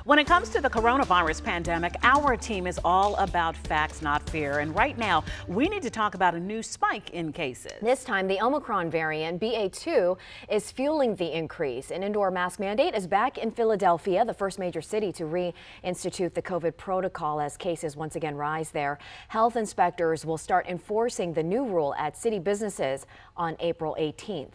When it comes to the coronavirus pandemic, our team is all about facts, not fear. And right now, we need to talk about a new spike in cases. This time, the Omicron variant, BA.2, is fueling the increase. An indoor mask mandate is back in Philadelphia, the first major city to reinstitute the COVID protocol as cases once again rise there. Health inspectors will start enforcing the new rule at city businesses on April 18th.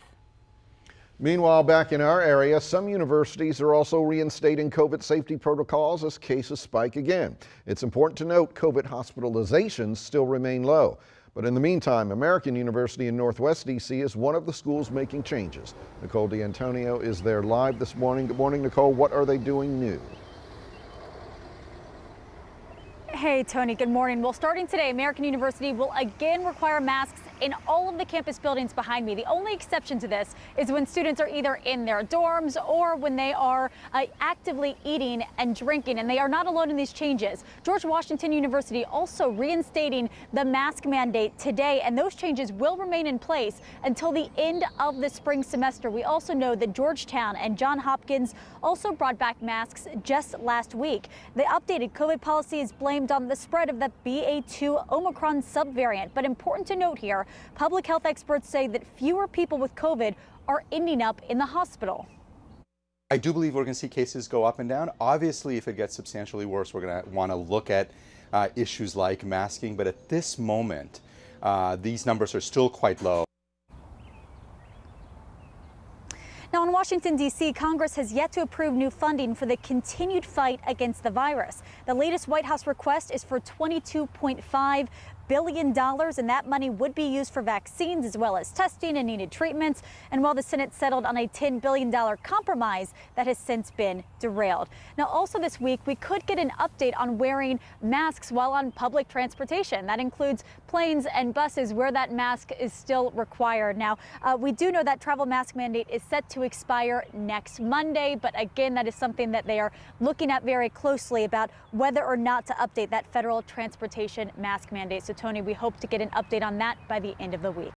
Meanwhile, back in our area, some universities are also reinstating COVID safety protocols as cases spike again. It's important to note COVID hospitalizations still remain low. But in the meantime, American University in Northwest D.C. is one of the schools making changes. Nicole D'Antonio is there live this morning. Good morning, Nicole. What are they doing new? Hey, Tony, good morning. Well, starting today, American University will again require masks in all of the campus buildings behind me. The only exception to this is when students are either in their dorms or when they are actively eating and drinking, and they are not alone in these changes. George Washington University also reinstating the mask mandate today, and those changes will remain in place until the end of the spring semester. We also know that Georgetown and Johns Hopkins also brought back masks just last week. The updated COVID policy is blamed on the spread of the BA.2 Omicron subvariant. But important to note here, public health experts say that fewer people with COVID are ending up in the hospital. I do believe we're going to see cases go up and down. Obviously, if it gets substantially worse, we're going to want to look at issues like masking. But at this moment, these numbers are still quite low. Now, in Washington, D.C., Congress has yet to approve new funding for the continued fight against the virus. The latest White House request is for $22.5 billion, and that money would be used for vaccines as well as testing and needed treatments. And while the Senate settled on a $10 billion compromise, that has since been derailed. Now, also this week, we could get an update on wearing masks while on public transportation. That includes planes and buses where that mask is still required. Now, we do know that travel mask mandate is set to expire next Monday, but again, that is something that they are looking at very closely about whether or not to update that federal transportation mask mandate. So, Tony, we hope to get an update on that by the end of the week.